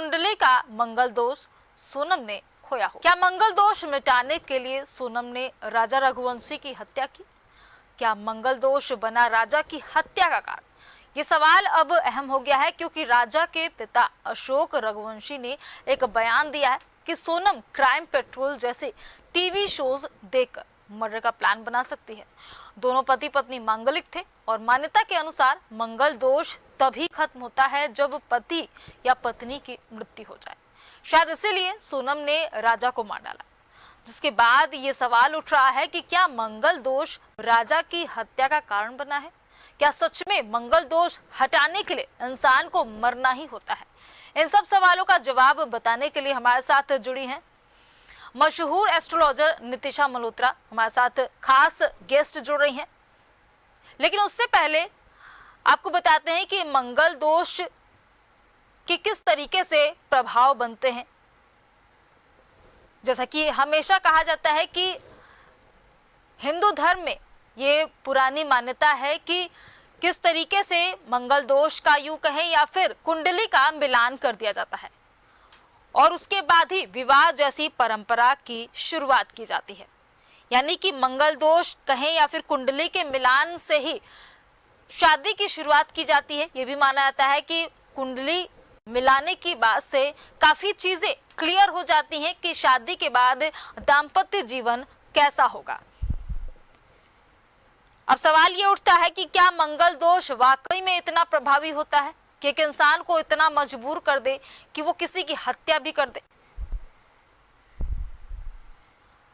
कुंडली का मंगल दोष सोनम ने खोया हो। क्या मंगल दोष मिटाने के लिए सोनम ने राजा रघुवंशी की हत्या की? क्या मंगल दोष बना राजा की हत्या का कारण? ये सवाल अब अहम हो गया है क्योंकि राजा के पिता अशोक रघुवंशी ने एक बयान दिया है कि सोनम क्राइम पेट्रोल जैसे टीवी शोज देखकर मर्डर का प्लान बना सकती है। दोनों पति पत्नी मांगलिक थे और मान्यता के अनुसार मंगल दोष तभी खत्म होता है जब पति या पत्नी की मृत्यु हो जाए। शायद इसीलिए सोनम ने राजा को मार डाला। जिसके बाद ये सवाल उठ रहा है कि क्या मंगल दोष राजा की हत्या का कारण बना है? क्या सच में मंगल दोष हटाने के लिए इंसान को मरना ही होता है? इन सब सवालों का जवाब बताने के लिए हमारे साथ जुड़ी हैं मशहूर एस्ट्रोलॉजर नितिशा मल्होत्रा, हमारे साथ खास गेस्ट जुड़ रही हैं। लेकिन उससे पहले आपको बताते हैं कि मंगल दोष के किस तरीके से प्रभाव बनते हैं। जैसा कि हमेशा कहा जाता है कि हिंदू धर्म में ये पुरानी मान्यता है कि किस तरीके से मंगल दोष का यूं कहें या फिर कुंडली का मिलान कर दिया जाता है और उसके बाद ही विवाह जैसी परंपरा की शुरुआत की जाती है। यानी कि मंगल दोष कहें या फिर कुंडली के मिलान से ही शादी की शुरुआत की जाती है। ये भी माना जाता है कि कुंडली मिलाने की बात से काफी चीजें क्लियर हो जाती हैं कि शादी के बाद दाम्पत्य जीवन कैसा होगा। अब सवाल ये उठता है कि क्या मंगल दोष वाकई में इतना प्रभावी होता है कि एक इंसान को इतना मजबूर कर दे कि वो किसी की हत्या भी कर दे?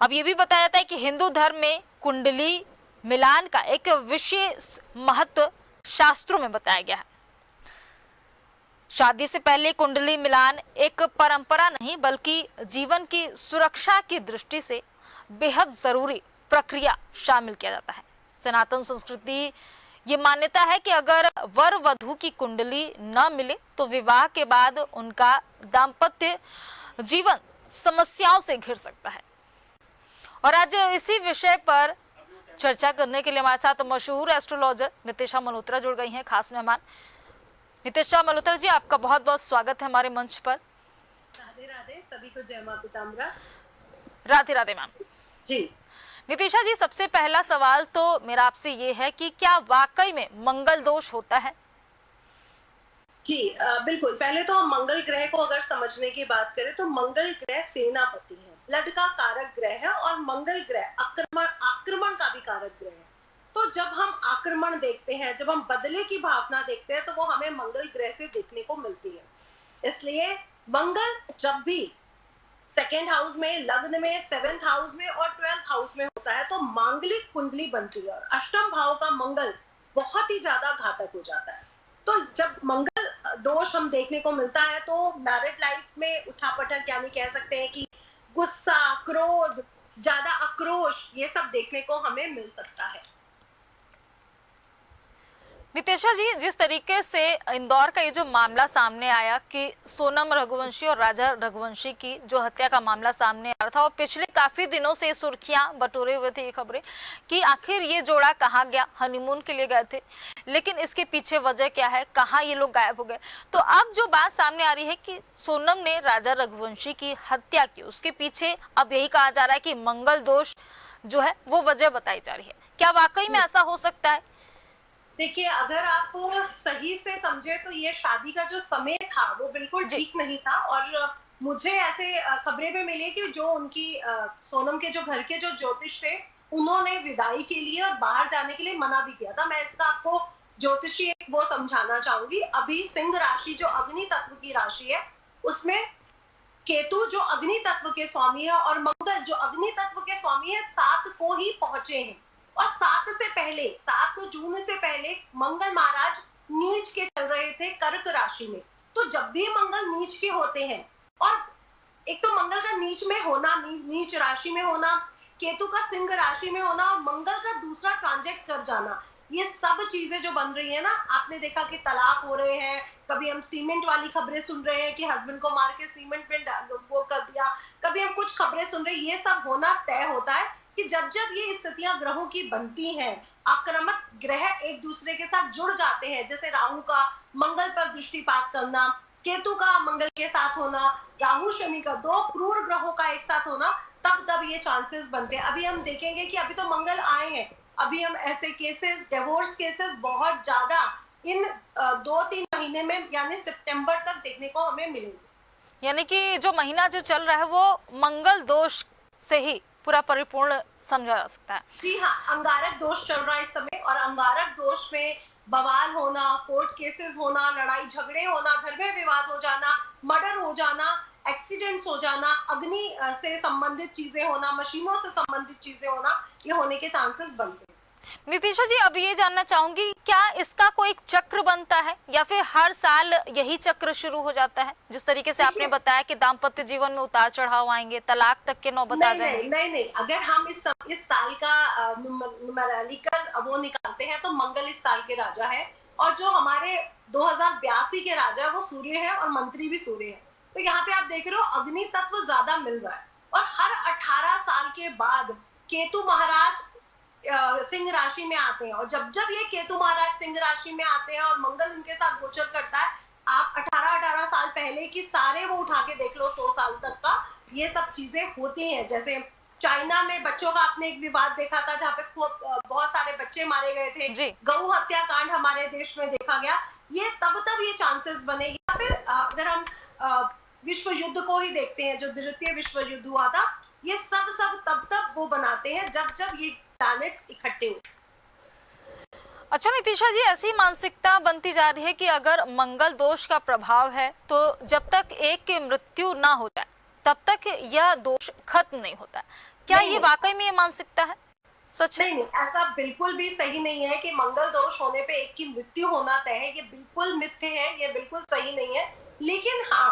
अब ये भी बताया जाता है कि हिंदू धर्म में कुंडली मिलान का एक विशेष महत्व शास्त्रों में बताया गया है। शादी से पहले कुंडली मिलान एक परंपरा नहीं बल्कि जीवन की सुरक्षा की दृष्टि से बेहद जरूरी प्रक्रिया शामिल किया जाता है। सनातन संस्कृति ये मान्यता है कि अगर वर वधू की कुंडली न मिले तो विवाह के बाद उनका दाम्पत्य जीवन समस्याओं से घिर सकता है। और आज इसी विषय पर चर्चा करने के लिए हमारे साथ मशहूर एस्ट्रोलॉजर नितिशा मल्होत्रा जुड़ गई हैं, खास मेहमान। नितिशा मल्होत्रा जी, आपका बहुत बहुत स्वागत है हमारे मंच पर। राधे राधे, सभी को जय मां पीताम्बरा। राधे राधे मैम जी। नितिशा जी, सबसे पहला सवाल तो मेरा आपसे ये है कि क्या वाकई में मंगल दोष होता है? जी बिल्कुल। पहले तो हम मंगल ग्रह को अगर समझने की बात करें तो मंगल ग्रह सेनापति है, ब्लड का कारक ग्रह है और मंगल ग्रह आक्रमण का भी कारक ग्रह है। तो जब हम आक्रमण देखते हैं, जब हम बदले की भावना देखते हैं तो वो हमें मंगल ग्रह से देखने को मिलती है। इसलिए मंगल जब भी सेकेंड हाउस में, लग्न में, सेवेंथ हाउस में और 12th हाउस में होता है तो मांगलिक कुंडली बनती है और अष्टम भाव का मंगल बहुत ही ज्यादा घातक हो जाता है। तो जब मंगल दोष हम देखने को मिलता है तो मैरिड लाइफ में उठापटक, यानी कह सकते हैं कि गुस्सा, क्रोध, ज्यादा आक्रोश, ये सब देखने को हमें मिल सकता है। नितिशा जी, जिस तरीके से इंदौर का ये जो मामला सामने आया कि सोनम रघुवंशी और राजा रघुवंशी की जो हत्या का मामला सामने आया था और पिछले काफी दिनों से सुर्खियां बटोरे हुए थे ये खबरें कि आखिर ये जोड़ा कहाँ गया, हनीमून के लिए गए थे, लेकिन इसके पीछे वजह क्या है, कहाँ ये लोग गायब हो गए। तो अब जो बात सामने आ रही है कि सोनम ने राजा रघुवंशी की हत्या की, उसके पीछे अब यही कहा जा रहा है कि मंगल दोष जो है वो वजह बताई जा रही है। क्या वाकई में ऐसा हो सकता है? देखिए, अगर आप सही से समझे तो ये शादी का जो समय था वो बिल्कुल ठीक नहीं था और मुझे ऐसे खबरें भी मिली कि जो उनकी सोनम के जो घर के जो ज्योतिष थे उन्होंने विदाई के लिए और बाहर जाने के लिए मना भी किया था। मैं इसका आपको ज्योतिषी वो समझाना चाहूंगी। अभी सिंह राशि जो अग्नि तत्व की राशि है उसमें केतु जो अग्नि तत्व के स्वामी है और मंगल जो अग्नि तत्व के स्वामी है 7 को ही पहुंचे हैं और 7 जून से पहले मंगल महाराज नीच के चल रहे थे कर्क राशि में। तो जब भी मंगल नीच के होते हैं और एक तो मंगल का नीच में होना, नीच राशि में होना, केतु का सिंह राशि में होना और मंगल का दूसरा ट्रांजेक्ट कर जाना, ये सब चीजें जो बन रही है ना, आपने देखा कि तलाक हो रहे हैं, कभी हम सीमेंट वाली खबरें सुन रहे हैं कि हस्बैंड को मार के सीमेंट में वो कर दिया, कभी हम कुछ खबरें सुन रहे हैं। ये सब होना तय होता है कि जब जब ये स्थितियां ग्रहों की बनती हैं, आक्रामक ग्रह एक दूसरे के साथ जुड़ जाते हैं, जैसे राहु का मंगल पर दृष्टिपात करना, केतु का मंगल के साथ होना, राहु शनि का, दो क्रूर ग्रहों का एक साथ होना, तब ये चांसेस बनते हैं। अभी हम देखेंगे कि अभी तो मंगल आए हैं, अभी हम ऐसे केसेस, डिवोर्स केसेस बहुत ज्यादा इन 2-3 महीने में यानी सितंबर तक देखने को हमें मिलेंगे। यानी कि जो महीना जो चल रहा है वो मंगल दोष से ही पूरा परिपूर्ण समझा जा सकता है। जी हाँ, अंगारक दोष चल रहा है इस समय, और अंगारक दोष में बवाल होना, कोर्ट केसेस होना, लड़ाई झगड़े होना, घर में विवाद हो जाना, मर्डर हो जाना, एक्सीडेंट्स हो जाना, अग्नि से संबंधित चीजें होना, मशीनों से संबंधित चीजें होना, ये होने के चांसेस बनते हैं। नितिशा जी, अब ये जानना चाहूंगी, क्या इसका कोई चक्र बनता है या फिर हर साल यही चक्र शुरू हो जाता है? जिस तरीके से आपने बताया कि दाम्पत्य जीवन में उतार चढ़ाव आएंगे, तलाक तक के नौबत आ जाएंगे। नहीं, अगर हम इस साल का न्यूमेरिकल वो निकालते हैं तो मंगल इस साल के राजा है, और जो हमारे 2082 के राजा है वो सूर्य है, और मंत्री भी सूर्य है। तो यहाँ पे आप देख रहे हो अग्नि तत्व ज्यादा मिल रहा है, और हर 18 साल के बाद केतु महाराज सिंह राशि में आते हैं, और जब जब ये केतु महाराज सिंह राशि में आते हैं और मंगल इनके साथ गोचर करता है, आप 18 साल पहले की सारे वो उठा के देख लो, 100 साल तक का ये सब चीजें होती हैं। जैसे चाइना में बच्चों का आपने एक विवाद देखा था जहाँ पे बहुत सारे बच्चे मारे गए थे, गौ हत्या कांड हमारे देश में देखा गया। ये तब ये चांसेस बने, या फिर अगर हम विश्व युद्ध को ही देखते हैं, जो द्वितीय विश्व युद्ध हुआ था, ये सब तब वो बनाते हैं जब ये प्लैनेट्स इकट्ठे हो। अच्छा नितिशा जी, ऐसी मानसिकता बनती जा रही है कि अगर मंगल दोष का प्रभाव है तो जब तक एक की मृत्यु ना हो जाए तब तक यह दोष खत्म नहीं होता। क्या ये वाकई में ये मानसिकता है? सच नहीं, ऐसा बिल्कुल भी सही नहीं है कि मंगल दोष होने पे एक की मृत्यु होना तय है। ये बिल्कुल मिथ्य है, ये बिल्कुल सही नहीं है। लेकिन हाँ,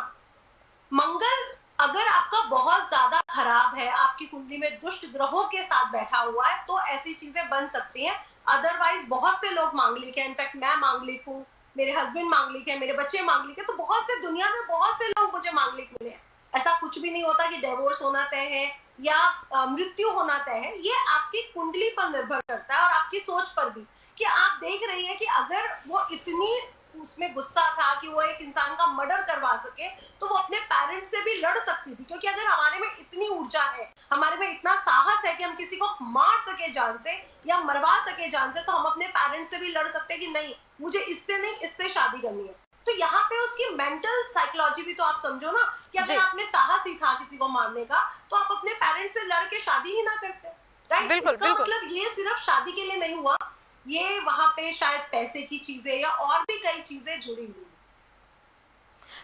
मंगल अगर आपका बहुत ज्यादा खराब है, आपकी कुंडली में दुष्ट ग्रहों के साथ बैठा हुआ है, तो ऐसी चीजें बन सकती हैं। अदरवाइज बहुत से लोग मांगलिक हैं, इनफैक्ट मैं मांगलिक हूँ, मेरे हस्बैंड मांगलिक है, मेरे बच्चे मांगलिक है, तो बहुत से दुनिया में बहुत से लोग मुझे मांगलिक मिले हैं। ऐसा कुछ भी नहीं होता कि डिवोर्स होना तय है या मृत्यु होना तय है। ये आपकी कुंडली पर निर्भर करता है और आपकी सोच पर भी, कि आप देख रही हैं कि अगर वो इतनी उसमें गुस्सा था कि वो एक इंसान का मर्डर करवा सके, तो वो अपने पेरेंट्स से भी लड़ सकती थी। क्योंकि अगर हमारे में इतनी ऊर्जा है, हमारे में इतना साहस है कि हम किसी को मार सके जान से या मरवा सके जान से, तो हम अपने पेरेंट्स से भी लड़ सकते हैं कि नहीं, मुझे इससे नहीं, इससे शादी करनी है। तो यहाँ पे उसकी मेंटल साइकोलॉजी भी तो आप समझो ना, कि अगर आप में साहस ही था किसी को मारने का, तो आप अपने पेरेंट्स से लड़ के शादी ही ना करते। राइट? इसका मतलब ये सिर्फ शादी के लिए नहीं हुआ, ये वहां पे शायद पैसे की चीजें या और भी कई चीजें जुड़ी हुई।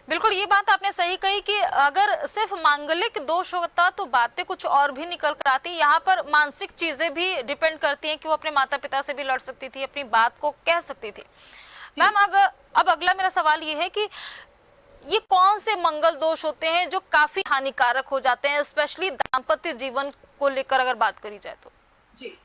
बिल्कुल, ये बात आपने सही कही कि अगर सिर्फ मांगलिक दोष होता तो बातें कुछ और भी निकल कर आती। यहाँ पर मानसिक चीजें भी डिपेंड करती हैं कि वो अपने माता पिता से भी लड़ सकती थी, अपनी बात को कह सकती थी। मैम, अब अगला मेरा सवाल ये है कि ये कौन से मंगल दोष होते हैं जो काफी हानिकारक हो जाते हैं, स्पेशली दाम्पत्य जीवन को लेकर अगर बात करी जाए तो? जी,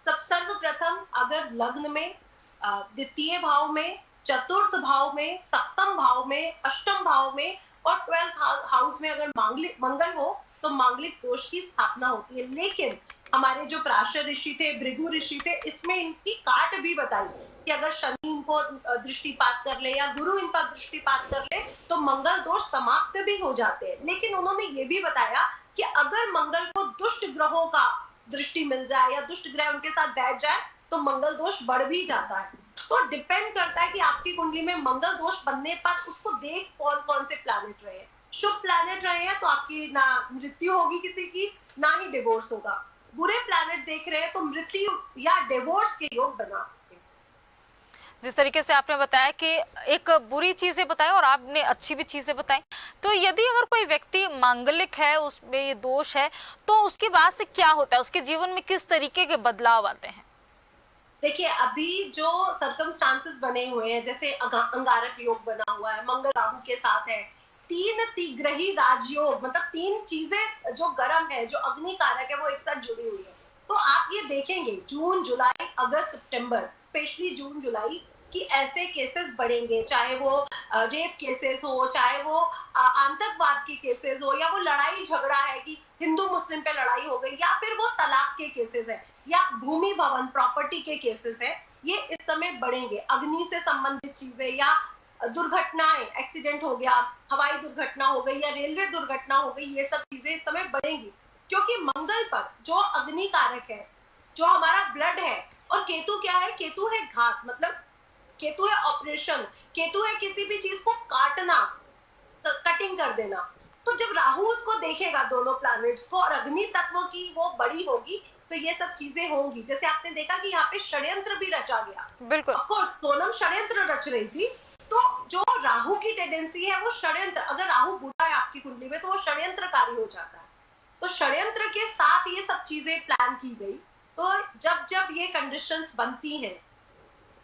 सर्वप्रथम अगर लग्न में, द्वितीय भाव में, चतुर्थ भाव में, सप्तम भाव में, अष्टम भाव में और 12th हाउस में अगर मंगल हो तो मांगलिक दोष की स्थापना होती है। लेकिन हमारे जो पराशर ऋषि थे, भृगु ऋषि थे, इसमें इनकी काट भी बताई कि अगर शनि इनको दृष्टिपात कर ले या गुरु इन पर दृष्टिपात कर ले तो मंगल दोष समाप्त भी हो जाते हैं। लेकिन उन्होंने ये भी बताया कि अगर मंगल को दुष्ट ग्रहों का दृष्टि मिल जाए या दुष्ट ग्रह उनके साथ बैठ जाए तो मंगल दोष बढ़ भी जाता है। तो डिपेंड करता है कि आपकी कुंडली में मंगल दोष बनने पर उसको देख कौन कौन से प्लैनेट रहे हैं। शुभ प्लैनेट रहे हैं तो आपकी ना मृत्यु होगी किसी की, ना ही डिवोर्स होगा। बुरे प्लैनेट देख रहे हैं तो मृत्यु या डिवोर्स के योग बना सकते हैं। जिस तरीके से आपने बताया कि एक बुरी चीजें बताई और आपने अच्छी भी चीजें बताई, तो यदि अगर कोई व्यक्ति मांगलिक है, उसमें ये दोष है, तो उसके बाद से क्या होता है, उसके जीवन में किस तरीके के बदलाव आते हैं? देखिए, अभी जो सर्कमस्टांसेस बने हुए हैं, जैसे अंगारक योग बना हुआ है, मंगल राहु के साथ है, 3 तिग्रही राजयोग, मतलब 3 चीजें जो गर्म है, जो अग्नि कारक है, वो एक साथ जुड़ी हुई है। तो आप ये देखेंगे जून, जुलाई, अगस्त, सितंबर, स्पेशली जून, जुलाई कि ऐसे केसेस बढ़ेंगे, चाहे वो रेप केसेस हो, चाहे वो आतंकवाद के केसेस हो, या वो लड़ाई झगड़ा है कि हिंदू मुस्लिम पे लड़ाई हो गई, या फिर वो तलाक के केसेस है, या भूमि भवन प्रॉपर्टी के केसेस है, ये इस समय बढ़ेंगे। अग्नि से संबंधित चीजें या दुर्घटनाएं, एक्सीडेंट हो गया, हवाई दुर्घटना हो गई या रेलवे दुर्घटना हो गई, ये सब चीजें इस समय बढ़ेंगी, क्योंकि मंगल पर जो अग्नि कारक है, जो हमारा ब्लड है, और केतु क्या है, केतु है घात, मतलब केतु है ऑपरेशन, केतु है किसी भी चीज को काटना, कटिंग कर देना। तो जब राहु उसको देखेगा, दोनों प्लैनेट्स को, और अग्नि तत्व की वो बड़ी होगी, तो ये सब चीजें होंगी। जैसे आपने देखा कि यहाँ पे षड्यंत्र भी रचा गया। बिल्कुल। ऑफ कोर्स सोनम षड्यंत्र रच रही थी, तो जो राहु की टेंडेंसी है वो षड्यंत्र, अगर राहु बुरा है आपकी कुंडली में तो वो षड्यंत्रकारी हो जाता है। तो षड्यंत्र के साथ ये सब चीजें प्लान की गई। तो जब जब ये कंडीशंस बनती हैं,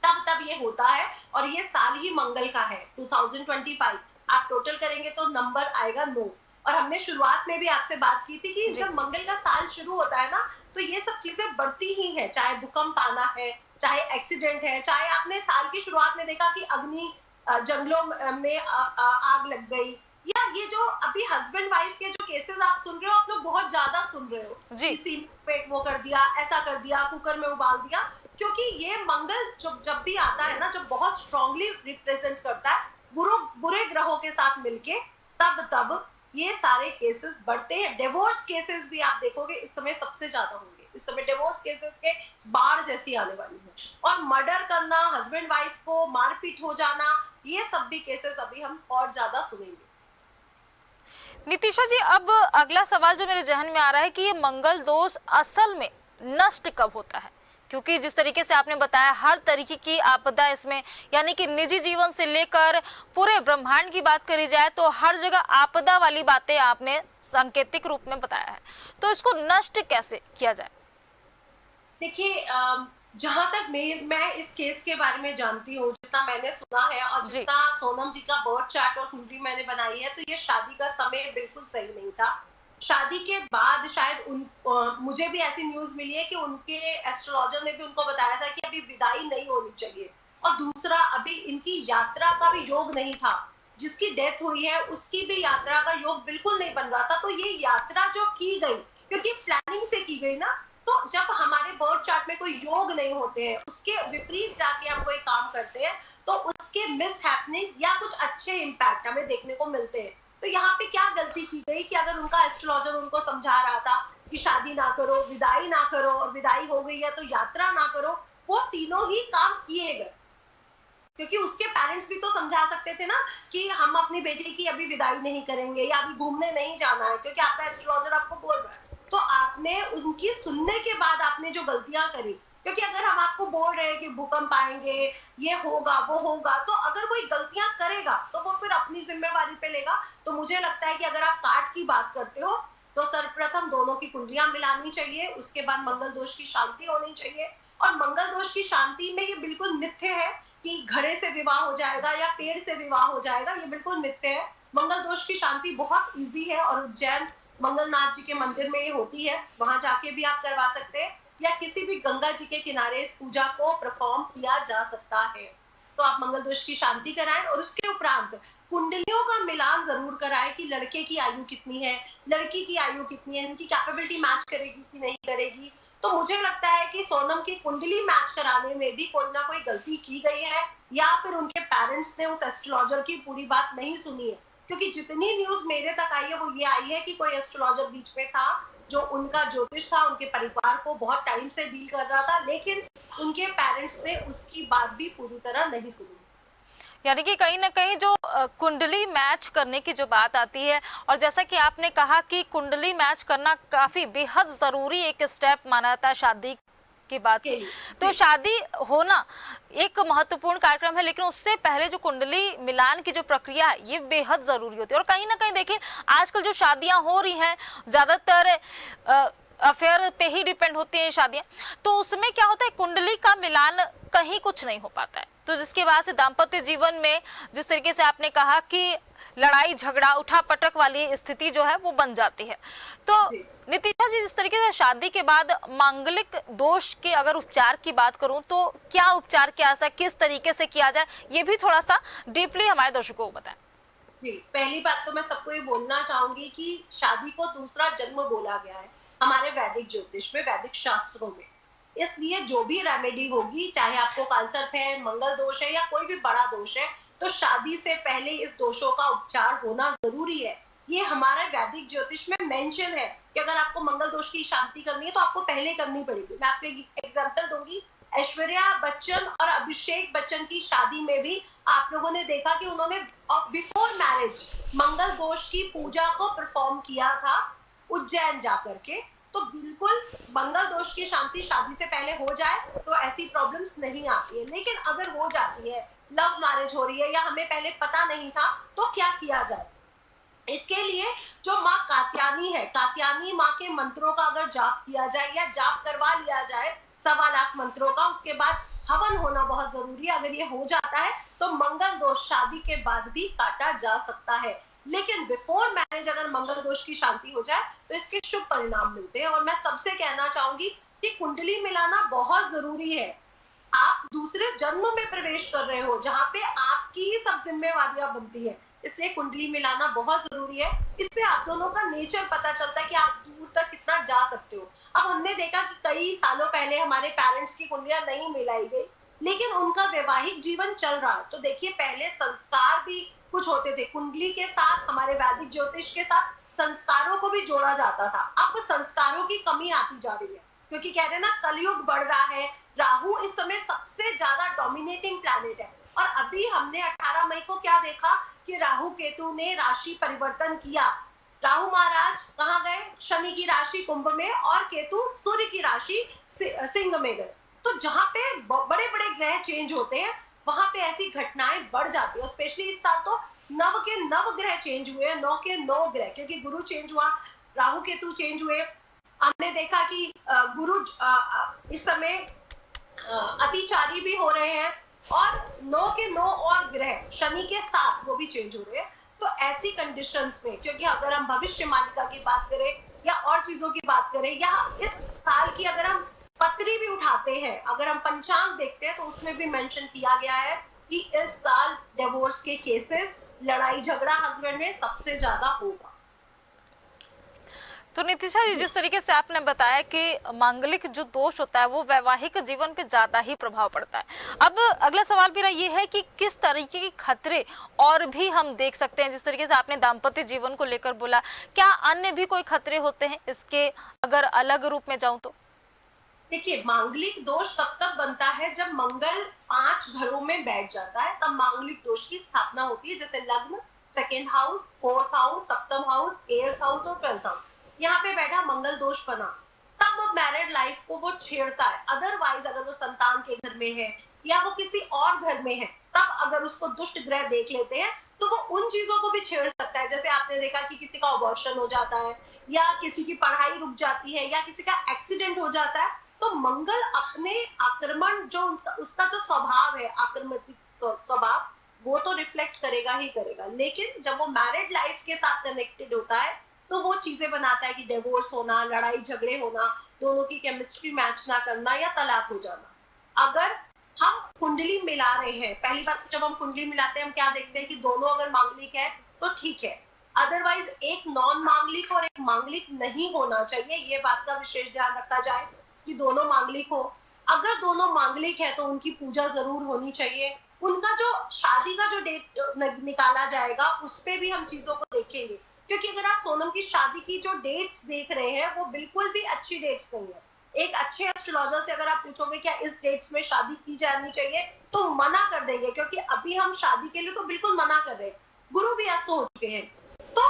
तब तब ये होता है, और ये साल ही मंगल का है 2025। आप टोटल करेंगे तो नंबर आएगा 9। और हमने शुरुआत में भी आपसे बात की थी कि जब मंगल का साल शुरू होता है ना, तो ये सब चीजें बढ़ती ही हैं, चाहे भूकंप आना है, चाहे एक्सीडेंट है, चाहे आपने साल की शुरुआत में देखा कि अग्नि जंगलों में आग लग गई, या ये जो अभी हस्बैंड वाइफ के जो केसेस आप सुन रहे हो, आप लोग बहुत ज्यादा सुन रहे हो, किसी पे वो कर दिया, ऐसा कर दिया, कुकर में उबाल दिया, क्योंकि ये मंगल जब भी आता है ना, जब बहुत स्ट्रांगली रिप्रेजेंट करता है बुरे ग्रहों के साथ मिलके, तब ये सारे केसेस बढ़ते हैं। डिवोर्स केसेस भी आप देखोगे इस समय सबसे ज्यादा होंगे, इस समय डिवोर्स केसेस के बाढ़ जैसी आने वाली है, और मर्डर करना, हस्बैंड वाइफ को मारपीट हो जाना, ये सब भी केसेस अभी हम और ज्यादा सुनेंगे। नितिशा जी, अब अगला सवाल जो मेरे जहन में आ रहा है कि ये मंगल दोष असल में नष्ट कब होता है? क्योंकि जिस तरीके से आपने बताया, हर तरीके की आपदा इसमें, यानी कि निजी जीवन से लेकर पूरे ब्रह्मांड की बात करी जाए तो हर जगह आपदा वाली बातें आपने सांकेतिक रूप में बताया है, तो इसको नष्ट कैसे किया जाए? देखिए, जहां तक मैं इस केस के बारे में जानती हूँ, जितना मैंने सुना है और जितना सोनम जी का बर्थ चार्ट और कुंडली मैंने बनाई है, तो ये शादी का समय बिल्कुल सही नहीं था। शादी के बाद शायद मुझे भी ऐसी न्यूज मिली है कि उनके एस्ट्रोलॉजर ने भी उनको बताया था कि अभी विदाई नहीं होनी चाहिए, और दूसरा अभी इनकी यात्रा का भी योग नहीं था, जिसकी डेथ हुई है उसकी भी यात्रा का योग बिल्कुल नहीं बन रहा था। तो ये यात्रा जो की गई, क्योंकि प्लानिंग से की गई ना, तो जब हमारे बर्थ चार्ट में कोई योग नहीं होते हैं, उसके विपरीत जाके हम कोई काम करते हैं, तो उसके मिस हैपनिंग या कुछ अच्छे इम्पैक्ट हमें देखने को मिलते हैं। तो यहाँ पे क्या गलती की गई कि अगर उनका एस्ट्रोलॉजर उनको समझा रहा था कि शादी ना करो, विदाई ना करो, और विदाई हो गई है तो यात्रा ना करो, वो तीनों ही काम किए गए, क्योंकि उसके पेरेंट्स भी तो समझा सकते थे ना कि हम अपनी बेटी की अभी विदाई नहीं करेंगे या अभी घूमने नहीं जाना है, क्योंकि आपका एस्ट्रोलॉजर आपको बोल रहा है। तो आपने उनकी सुनने के बाद आपने जो गलतियां करी, क्योंकि अगर हम आपको बोल रहे हैं कि भूकंप आएंगे, ये होगा, वो होगा, तो अगर कोई गलतियां करेगा तो वो फिर अपनी जिम्मेवारी पे लेगा। तो मुझे लगता है कि अगर आप काट की बात करते हो तो सर्वप्रथम दोनों की कुंडलियां मिलानी चाहिए, उसके बाद मंगल दोष की शांति होनी चाहिए। और मंगल दोष की शांति में ये बिल्कुल मिथ्य है कि घड़े से विवाह हो जाएगा या पेड़ से विवाह हो जाएगा, ये बिल्कुल मिथ्य है। मंगल दोष की शांति बहुत इजी है, और उज्जैन मंगलनाथ जी के मंदिर में ये होती है, वहां जाके भी आप करवा सकते हैं, या किसी भी गंगा जी के किनारे इस पूजा को परफॉर्म किया जा सकता है। तो आप मंगल दोष की शांति कराएं, और उसके उपरांत कुंडलियों का मिलान जरूर कराएं कि लड़के की आयु कितनी है, लड़की की आयु कितनी है, इनकी कैपेबिलिटी मैच करेगी कि नहीं करेगी। तो मुझे लगता है कि सोनम की कुंडली मैच कराने में भी कोई ना कोई गलती की गई है, या फिर उनके पेरेंट्स ने उस एस्ट्रोलॉजर की पूरी बात नहीं सुनी है, क्योंकि जितनी न्यूज मेरे तक आई है वो ये आई है कि कोई एस्ट्रोलॉजर बीच में था जो उनका ज्योतिष था, उनके परिवार को बहुत टाइम से डील कर रहा था, लेकिन उनके पेरेंट्स ने उसकी बात भी पूरी तरह नहीं सुनी। यानी कि कहीं ना कहीं जो कुंडली मैच करने की जो बात आती है, और जैसा कि आपने कहा कि कुंडली मैच करना काफी बेहद जरूरी एक स्टेप माना जाता है शादी की बात की, तो शादी होना एक महत्वपूर्ण कार्यक्रम है, लेकिन उससे पहले जो कुंडली मिलान की जो प्रक्रिया है ये बेहद जरूरी होती है। और कहीं ना कहीं देखिए, आजकल जो शादियां हो रही हैं ज्यादातर अफेयर पे ही डिपेंड होती हैं शादियां, तो उसमें क्या होता है, कुंडली का मिलान कहीं कुछ नहीं हो पाता है, तो जिसके बाद से दाम्पत्य जीवन में जिस तरीके से आपने कहा कि लड़ाई झगड़ा उठा पटक वाली स्थिति जो है वो बन जाती है। तो नितिशा जी, जिस तरीके से शादी के बाद मांगलिक दोष के अगर उपचार की बात करूं तो क्या उपचार किया जाए, किस तरीके से किया जाए, ये भी थोड़ा सा डीपली हमारे दर्शकों को बताएं। जी, पहली बात तो मैं सबको ये बोलना चाहूंगी कि शादी को दूसरा जन्म बोला गया है हमारे वैदिक ज्योतिष में, वैदिक शास्त्रों में। इसलिए जो भी रेमेडी होगी, चाहे आपको कालसर्प है, मंगल दोष है, या कोई भी बड़ा दोष है, तो शादी से पहले इस दोषों का उपचार होना जरूरी है। ये हमारा वैदिक ज्योतिष में मेंशन है कि अगर आपको मंगल दोष की शांति करनी है तो आपको पहले करनी पड़ेगी। मैं आपको एक एग्जांपल दूंगी। ऐश्वर्या बच्चन और अभिषेक बच्चन की शादी में भी आप लोगों ने देखा कि उन्होंने बिफोर मैरिज मंगल दोष की पूजा को परफॉर्म किया था उज्जैन जाकर के। तो बिल्कुल मंगल दोष की शांति शादी से पहले हो जाए तो ऐसी प्रॉब्लम्स नहीं आती है। लेकिन अगर हो जाती है, लव मैरिज हो रही है या हमें पहले पता नहीं था, तो क्या किया जाए? इसके लिए जो माँ कात्यायनी है, कात्यायनी माँ के मंत्रों का अगर जाप किया जाए या जाप करवा लिया जाए 1.25 लाख मंत्रों का, उसके बाद हवन होना बहुत जरूरी है। अगर ये हो जाता है तो मंगल दोष शादी के बाद भी काटा जा सकता है। लेकिन बिफोर मैरिज अगर मंगल दोष की शांति हो जाए तो इसके शुभ परिणाम मिलते हैं। और मैं सबसे कहना चाहूंगी कि कुंडली मिलाना बहुत जरूरी है। आप दूसरे जन्म में प्रवेश कर रहे हो जहाँ पे आपकी ही सब जिम्मेवारियां बनती है, इसलिए कुंडली मिलाना बहुत जरूरी है। इससे आप दोनों का नेचर पता चलता है कि आप दूर तक कितना जा सकते हो। अब हमने देखा कि कई सालों पहले हमारे पेरेंट्स की कुंडलियां नहीं मिलाई गई, लेकिन उनका वैवाहिक जीवन चल रहा है। तो देखिए, पहले संस्कार भी कुछ होते थे। कुंडली के साथ, हमारे वैदिक ज्योतिष के साथ संस्कारों को भी जोड़ा जाता था। अब संस्कारों की कमी आती जा रही है, क्योंकि कह रहे हैं ना, कलयुग बढ़ रहा है। राहु इस समय सबसे ज्यादा डोमिनेटिंग प्लैनेट है। और अभी हमने 18 मई को क्या देखा कि राहु केतु ने राशि परिवर्तन किया। राहु महाराज कहाँ गए? शनि की राशि कुंभ में, और केतु सूर्य की राशि सिंह में गए। तो जहां पे बड़े बड़े ग्रह चेंज होते हैं, वहां पे ऐसी घटनाएं बढ़ जाती है। स्पेशली इस साल तो नव के नव ग्रह चेंज हुए, 9 के 9 ग्रह, क्योंकि गुरु चेंज हुआ, राहु केतु चेंज हुए। हमने देखा कि गुरु इस समय अतिचारी भी हो रहे हैं, और 9 के 9 और ग्रह शनि के साथ वो भी चेंज हो रहे हैं। तो ऐसी कंडीशंस में, क्योंकि अगर हम भविष्य मालिका की बात करें या और चीजों की बात करें, या इस साल की अगर हम पत्री भी उठाते हैं, अगर हम पंचांग देखते हैं, तो उसमें भी मेंशन किया गया है कि इस साल डिवोर्स के केसेस, लड़ाई झगड़ा हस्बैंड में सबसे ज्यादा होगा। तो नितिशा जी, जिस तरीके से आपने बताया कि मांगलिक जो दोष होता है वो वैवाहिक जीवन पे ज्यादा ही प्रभाव पड़ता है। अब अगला सवाल मेरा ये है कि किस तरीके के खतरे और भी हम देख सकते हैं? जिस तरीके से आपने दाम्पत्य जीवन को लेकर बोला, क्या अन्य भी कोई खतरे होते हैं इसके, अगर अलग रूप में जाऊं तो? देखिए, मांगलिक दोष तब तक बनता है जब मंगल 5 घरों में बैठ जाता है, तब मांगलिक दोष की स्थापना होती है। जैसे लग्न, सेकेंड हाउस, फोर्थ हाउस, सप्तम हाउस, 8th हाउस और 12th हाउस, यहाँ पे बैठा मंगल दोष बना, तब मैरिड लाइफ को वो छेड़ता है। अदरवाइज अगर वो संतान के घर में है या वो किसी और घर में है, तब अगर उसको दुष्ट ग्रह देख लेते हैं तो वो उन चीजों को भी छेड़ सकता है। जैसे आपने देखा कि किसी का अबॉर्शन हो जाता है, या किसी की पढ़ाई रुक जाती है, या किसी का एक्सीडेंट हो जाता है, तो मंगल अपने आक्रमण, जो उसका जो स्वभाव है, आक्रमण स्वभाव, वो तो रिफ्लेक्ट करेगा ही करेगा। लेकिन जब वो मैरिड लाइफ के साथ कनेक्टेड होता है, तो वो चीजें बनाता है कि डिवोर्स होना, लड़ाई झगड़े होना, दोनों की केमिस्ट्री मैच ना करना, या तलाक हो जाना। अगर हम कुंडली मिला रहे हैं, पहली बात, जब हम कुंडली मिलाते हैं, हम क्या देखते हैं कि दोनों अगर मांगलिक है तो ठीक है। अदरवाइज एक नॉन मांगलिक और एक मांगलिक नहीं होना चाहिए। ये बात का विशेष ध्यान रखा जाए कि दोनों मांगलिक हो। अगर दोनों मांगलिक है तो उनकी पूजा जरूर होनी चाहिए। उनका जो शादी का जो डेट निकाला जाएगा, उस पे भी हम चीजों को देखेंगे, क्योंकि अगर आप सोनम की शादी की जो डेट्स देख रहे हैं, वो बिल्कुल भी अच्छी डेट्स नहीं है। एक अच्छे एस्ट्रोलॉजर से अगर आप पूछोगे क्या इस डेट्स में शादी की जानी चाहिए, तो मना कर देंगे, क्योंकि अभी हम शादी के लिए तो बिल्कुल मना कर रहे हैं। गुरु भी अस्त हो चुके हैं, तो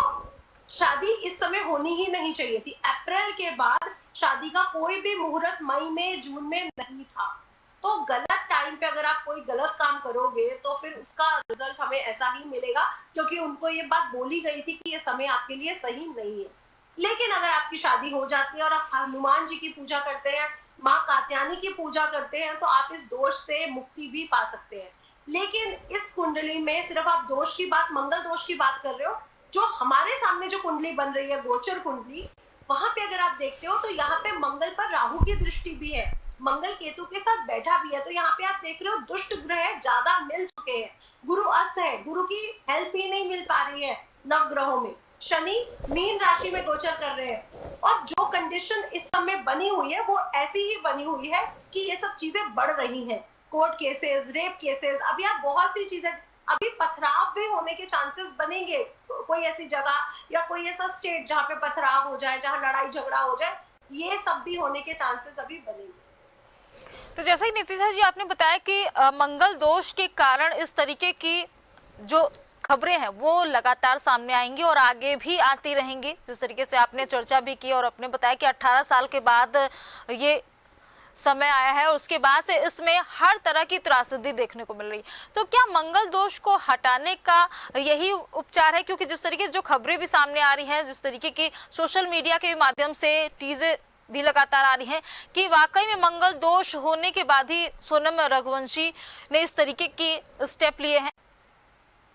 शादी इस समय होनी ही नहीं चाहिए थी। अप्रैल के बाद शादी का कोई भी मुहूर्त मई में, जून में नहीं था। तो गलत टाइम पे अगर आप कोई गलत काम करोगे तो फिर उसका रिजल्ट हमें ऐसा ही मिलेगा, क्योंकि उनको ये बात बोली गई थी कि ये समय आपके लिए सही नहीं है। लेकिन अगर आपकी शादी हो जाती है और आप हनुमान जी की पूजा करते हैं, माँ कात्यायनी की पूजा करते हैं, तो आप इस दोष से मुक्ति भी पा सकते हैं। लेकिन इस कुंडली में सिर्फ आप दोष की बात, मंगल दोष की बात कर रहे हो। जो हमारे सामने जो कुंडली बन रही है, गोचर कुंडली, वहां पे अगर आप देखते हो तो यहाँ पे मंगल पर राहु की दृष्टि भी है, मंगल केतु के साथ बैठा भी है। तो यहाँ पे आप देख रहे हो दुष्ट ग्रह ज्यादा मिल चुके हैं, गुरु अस्त है, गुरु की हेल्प ही नहीं मिल पा रही है नव ग्रहों में। शनि मीन राशि में गोचर कर रहे हैं, और जो कंडीशन इस समय बनी हुई है वो ऐसी ही बनी हुई है कि ये सब चीजें बढ़ रही हैं। कोर्ट केसेस, रेप केसेस, अभी आप बहुत सी चीजें अभी पथराव भी होने के चांसेस बनेंगे, कोई ऐसी जगह या कोई ऐसा स्टेट जहाँ पे पथराव हो जाए, जहाँ लड़ाई झगड़ा हो जाए, ये सब भी होने के चांसेस अभी बनेंगे। तो जैसा ही नीतिशा जी आपने बताया कि मंगल दोष के कारण इस तरीके की जो खबरें हैं वो लगातार सामने आएंगी और आगे भी आती रहेंगी, जिस तरीके से आपने चर्चा भी की और आपने बताया कि 18 साल के बाद ये समय आया है और उसके बाद से इसमें हर तरह की त्रासदी देखने को मिल रही। तो क्या मंगल दोष को हटाने का यही उपचार है? क्योंकि जिस तरीके जो खबरें भी सामने आ रही हैं, जिस तरीके की सोशल मीडिया के माध्यम से चीजें भी लगातार आ रही हैं कि वाकई में मंगल दोष होने के बाद ही सोनम रघुवंशी ने इस तरीके की स्टेप लिए हैं।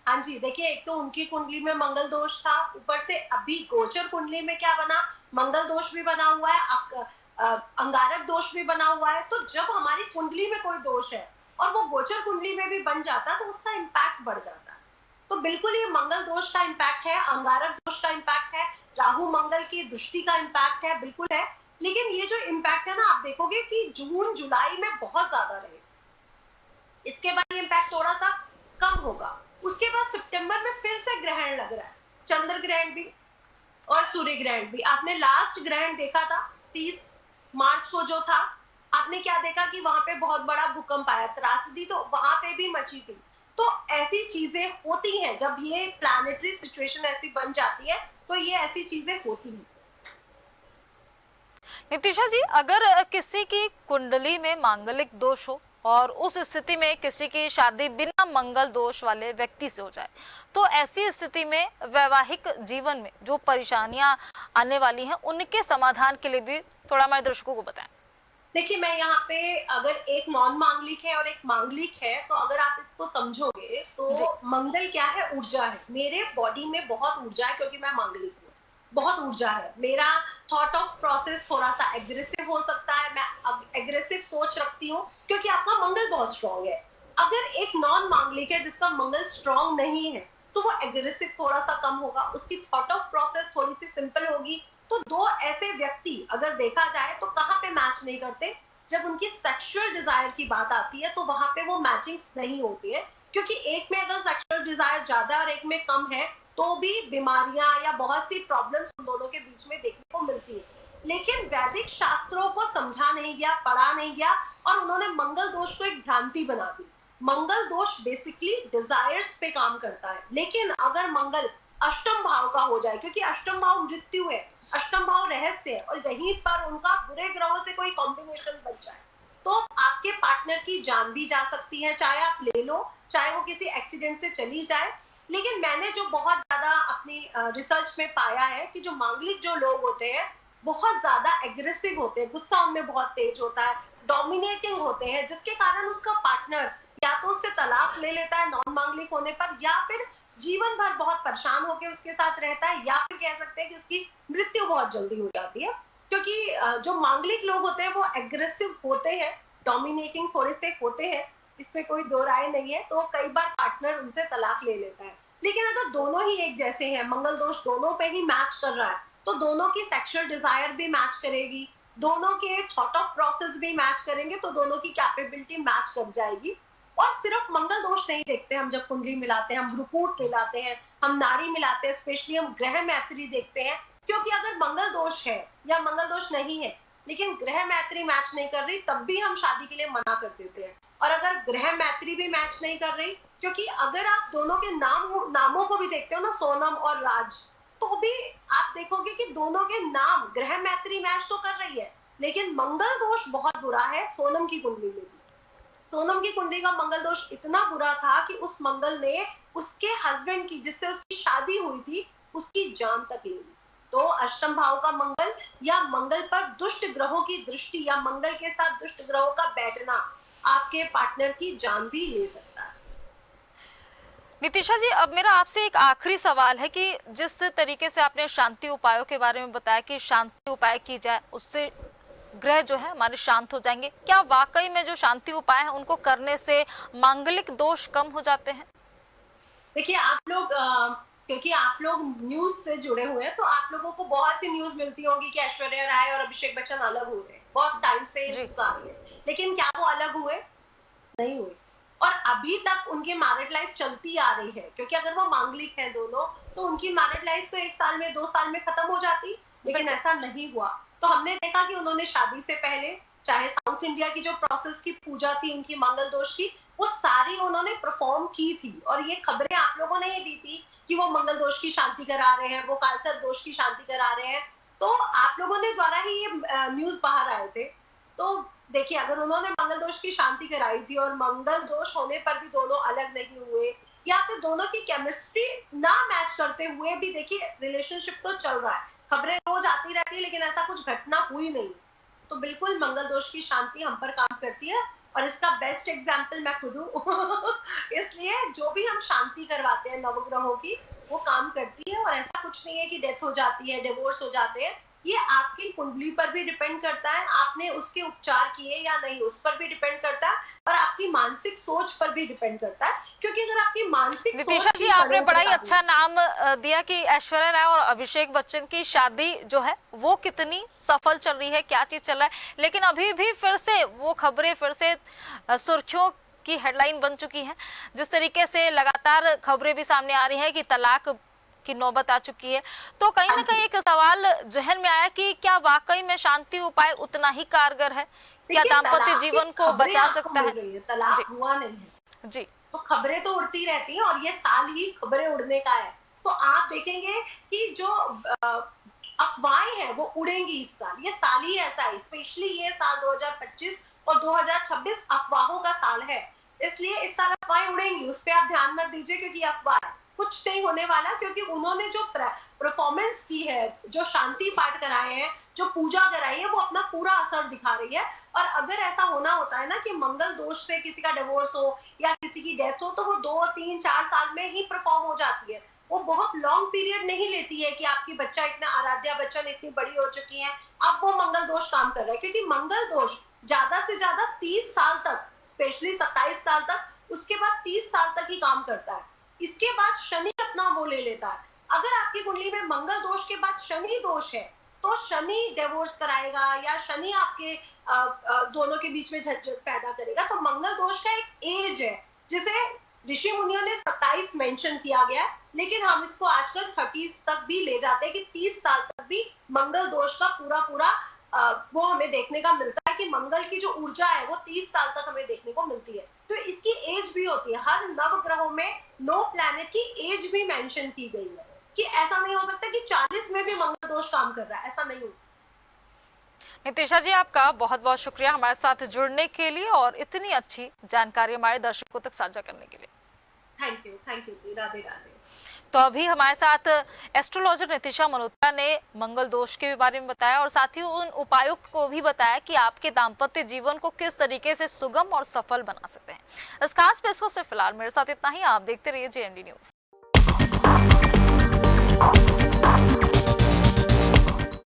हाँ जी, देखिए, एक तो उनकी कुंडली में मंगल दोष था, ऊपर से अभी गोचर कुंडली में क्या बना, मंगल दोष भी बना हुआ है, अंगारक दोष भी बना हुआ है। तो जब हमारी कुंडली में कोई दोष है और वो गोचर कुंडली में भी बन जाता तो उसका इम्पैक्ट बढ़ जाता। तो बिल्कुल ये मंगल दोष का इम्पैक्ट है, अंगारक दोष का इम्पैक्ट है, राहु मंगल की दृष्टि का इम्पैक्ट है, बिल्कुल है। लेकिन ये जो इम्पैक्ट है ना, आप देखोगे कि जून जुलाई में बहुत ज्यादा रहे, इसके बाद ये इम्पैक्ट थोड़ा सा कम होगा। उसके बाद सितंबर में फिर से ग्रहण लग रहा है, चंद्र ग्रहण भी और सूर्य ग्रहण भी। आपने लास्ट ग्रहण देखा था 30 मार्च को जो था, आपने क्या देखा कि वहां पे बहुत बड़ा भूकंप आया, त्रासदी तो वहां पे भी मची थी। तो ऐसी चीजें होती हैं, जब ये प्लैनेटरी सिचुएशन ऐसी बन जाती है तो ये ऐसी चीजें होती हैं। नितिशा जी, अगर किसी की कुंडली में मांगलिक दोष हो और उस स्थिति में किसी की शादी बिना मंगल दोष वाले व्यक्ति से हो जाए, तो ऐसी स्थिति में वैवाहिक जीवन में जो परेशानियां आने वाली हैं उनके समाधान के लिए भी थोड़ा हमारे दर्शकों को बताएं। देखिए, मैं यहाँ पे अगर एक नॉन मांगलिक है और एक मांगलिक है, तो अगर आप इसको समझोगे जी। तो मंगल क्या है, ऊर्जा है। मेरे बॉडी में बहुत ऊर्जा है क्योंकि मैं मांगलिक हूँ, बहुत ऊर्जा है। मेरा थॉट ऑफ प्रोसेस थोड़ा सा एग्रेसिव हो सकता है, मैं एग्रेसिव सोच रखती हूँ क्योंकि आपका मंगल बहुत स्ट्रांग है। अगर एक नॉन मांगलिक है जिसका मंगल स्ट्रांग नहीं है, तो वो एग्रेसिव थोड़ा सा कम होगा, उसकी थॉट ऑफ प्रोसेस थोड़ी सी सिंपल होगी। तो दो ऐसे व्यक्ति अगर देखा जाए तो कहाँ पे मैच नहीं करते, जब उनकी सेक्सुअल डिजायर की बात आती है तो वहां पे वो मैचिंग्स नहीं होती है, क्योंकि एक में अगर सेक्सुअल डिजायर ज्यादा और एक में कम है तो भी बीमारियां या बहुत सी प्रॉब्लम्स उन दोनों के बीच में देखने को मिलती है। लेकिन वैदिक शास्त्रों को समझा नहीं गया, पढ़ा नहीं गया, और उन्होंने मंगल दोष को एक भ्रांति बना दी। मंगल दोष बेसिकली डिजायर्स पे काम करता है, लेकिन अगर मंगल अष्टम भाव का हो जाए, क्योंकि अष्टम भाव मृत्यु है, अष्टम भाव रहस्य है, और यहीं पर उनका बुरे ग्रहों से कोई कॉम्बिनेशन बन जाए तो आपके पार्टनर की जान भी जा सकती है, चाहे आप ले लो, चाहे वो किसी एक्सीडेंट से चली जाए। लेकिन मैंने जो बहुत ज्यादा अपनी रिसर्च में पाया है कि जो मांगलिक जो लोग होते हैं बहुत ज्यादा एग्रेसिव होते हैं, गुस्सा उनमें बहुत तेज होता है, डोमिनेटिंग होते हैं, जिसके कारण उसका पार्टनर या तो उससे तलाक ले लेता है नॉन मांगलिक होने पर, या फिर जीवन भर बहुत परेशान होकर उसके साथ रहता है, या फिर कह सकते हैं कि उसकी मृत्यु बहुत जल्दी हो जाती है। क्योंकि जो मांगलिक लोग होते हैं वो एग्रेसिव होते हैं, डोमिनेटिंग थोड़े से होते हैं, इसमें कोई दो राय नहीं है। तो कई बार पार्टनर उनसे तलाक ले लेता है। लेकिन अगर दोनों ही एक जैसे हैं, मंगल दोष दोनों पे ही मैच कर रहा है, तो दोनों की सेक्सुअल डिजायर भी मैच करेगी, दोनों के थॉट ऑफ प्रोसेस भी मैच करेंगे, तो दोनों की कैपेबिलिटी मैच कर जाएगी। और सिर्फ मंगल दोष नहीं देखते हम, जब कुंडली मिलाते हैं, हम भ्रुकूट मिलाते हैं, हम नाड़ी मिलाते हैं, स्पेशली हम ग्रह मैत्री देखते हैं। क्योंकि अगर मंगल दोष है या मंगल दोष नहीं है लेकिन ग्रह मैत्री मैच नहीं कर रही, तब भी हम शादी के लिए मना कर देते हैं। और अगर ग्रह मैत्री भी मैच नहीं कर रही, क्योंकि अगर आप दोनों के नामों को भी देखते हो ना, सोनम और राज, तो भी आप देखोगे कि दोनों के नाम ग्रह मैत्री मैच तो कर रही है, लेकिन मंगल दोष बहुत बुरा है सोनम की कुंडली में भी। सोनम की कुंडली का मंगल दोष इतना बुरा था कि उस मंगल ने उसके हस्बैंड की, जिससे उसकी शादी हुई थी, उसकी जान तक ले ली। तो अष्टम भाव का मंगल या मंगल पर दुष्ट ग्रहों की दृष्टि या मंगल के साथ दुष्ट ग्रहों का बैठना आपके पार्टनर की जान भी ले सकता है। नितिशा जी, अब मेरा आपसे एक आखिरी सवाल है कि जिस तरीके से आपने शांति उपायों के बारे में बताया कि शांति उपाय की जाए, उससे ग्रह जो है हमारे शांत हो जाएंगे, क्या वाकई में जो शांति उपाय हैं उनको करने से मांगलिक दोष कम हो जाते हैं? देखिए, आप लोग क्योंकि आप लोग न्यूज से जुड़े हुए हैं, तो आप लोगों को बहुत सी न्यूज मिलती होगी कि ऐश्वर्या राय और अभिषेक बच्चन अलग हो रहे हैं, बहुत टाइम से न्यूज आ रही है। लेकिन क्या वो अलग हुए? नहीं हुए। और अभी तक उनकी मैरिड लाइफ चलती आ रही है, क्योंकि अगर वो मांगलिक हैं दोनों तो उनकी मैरिड लाइफ तो 1 साल में 2 साल में खत्म हो जाती, लेकिन ऐसा नहीं हुआ। तो हमने देखा कि उन्होंने शादी से पहले चाहे साउथ इंडिया की जो प्रोसेस की पूजा थी उनकी मंगल दोष की, वो सारी उन्होंने परफॉर्म की थी। और ये खबरें आप लोगों ने ये दी थी कि वो मंगल दोष की शांति करा रहे हैं, वो कालसर्प दोष की शांति करा रहे हैं, तो आप लोगों ने द्वारा ही ये न्यूज बाहर आए थे। तो देखिए, अगर उन्होंने मंगल दोष की शांति कराई थी और मंगल दोष होने पर भी दोनों अलग नहीं हुए, या फिर दोनों की केमिस्ट्री ना मैच करते हुए भी देखिए रिलेशनशिप तो चल रहा है, खबरें रोज आती रहती है, लेकिन ऐसा कुछ घटना हुई नहीं, तो बिल्कुल मंगल दोष की शांति हम पर काम करती है। और इसका बेस्ट एग्जाम्पल मैं खुद हूँ इसलिए जो भी हम शांति करवाते हैं नवग्रहों की, वो काम करती है। और ऐसा कुछ नहीं है कि डेथ हो जाती है, डिवोर्स हो जाते हैं, ये आपकी कुंडली पर भी डिपेंड करता है, आपने उसके उपचार किए या नहीं उस पर भी डिपेंड करता है, और आपकी मानसिक सोच पर भी डिपेंड करता है। क्योंकि अगर आपकी मानसिक नितिशा जी, आपने बड़ा ही अच्छा नाम दिया कि ऐश्वर्या राय और अभिषेक बच्चन की शादी जो है वो कितनी सफल चल रही है, क्या चीज चल रहा है, लेकिन अभी भी फिर से वो खबरें फिर से सुर्खियों की हेडलाइन बन चुकी है। जिस तरीके से लगातार खबरें भी सामने आ रही है कि तलाक की नौबत आ चुकी है, तो कहीं ना कहीं एक सवाल जहन में आया कि क्या वाकई में शांति उपाय उतना ही कारगर है, क्या दाम्पत्य जीवन को बचा सकता है? तलाक हुआ नहीं है जी, तो खबरें तो उड़ती रहती हैं, और ये साल ही खबरें उड़ने का है। तो आप देखेंगे कि जो अफवाहें हैं वो उड़ेंगी इस साल, ये साल ही ऐसा है, स्पेशली ये साल 2025 और 2026 अफवाहों का साल है, इसलिए इस साल अफवाहें उड़ेंगी, उस पर आप ध्यान मत दीजिए, क्योंकि अफवाह कुछ नहीं होने वाला। क्योंकि उन्होंने जो परफॉर्मेंस की है, जो शांति पाठ कराए हैं, जो पूजा कराई है, वो अपना पूरा असर दिखा रही है। और अगर ऐसा होना होता है ना कि मंगल दोष से किसी का डिवोर्स हो या किसी की डेथ हो, तो वो 2 3 4 साल में ही परफॉर्म हो जाती है, वो बहुत लॉन्ग पीरियड नहीं लेती है कि आपकी बच्चा इतना, आराध्या बच्चन इतनी बड़ी हो चुकी है, अब वो मंगल दोष काम कर रहा है। क्योंकि मंगल दोष ज्यादा से ज्यादा 30 साल तक, स्पेशली 27 साल तक, उसके बाद 30 साल तक ही काम करता है, इसके बाद शनि अपना वो ले लेता है। अगर आपकी कुंडली में मंगल दोष के बाद शनि दोष है, तो शनि डिवोर्स कराएगा या शनि आपके दोनों के बीच में झंझट पैदा करेगा। तो मंगल दोष का एक एज है जिसे ऋषि मुनियों ने 27 मेंशन किया गया, लेकिन हम इसको आजकल 30 तक भी ले जाते हैं कि 30 साल तक भी मंगल दोष का पूरा पूरा वो हमें देखने का मिलता है कि मंगल की जो ऊर्जा है वो 30 साल तक हमें देखने को मिलती है। तो इसकी एज भी होती है, हर नवग्रहों में 9 प्लैनेट की एज भी मेंशन की गई है, कि ऐसा नहीं हो सकता कि 40 में भी मंगल दोष काम कर रहा है, ऐसा नहीं हो सकता। नितिशा जी, आपका बहुत बहुत शुक्रिया हमारे साथ जुड़ने के लिए और इतनी अच्छी जानकारी हमारे दर्शकों तक साझा करने के लिए। थैंक यू जी, राधे राधे। तो अभी हमारे साथ एस्ट्रोलॉजर नितिशा मल्होत्रा ने मंगल दोष के बारे में बताया और साथ ही उन उपायों को भी बताया कि आपके दाम्पत्य जीवन को किस तरीके से सुगम और सफल बना सकते हैं। इस खास पेशकश से फिलहाल मेरे साथ इतना ही। आप देखते रहिए JND न्यूज।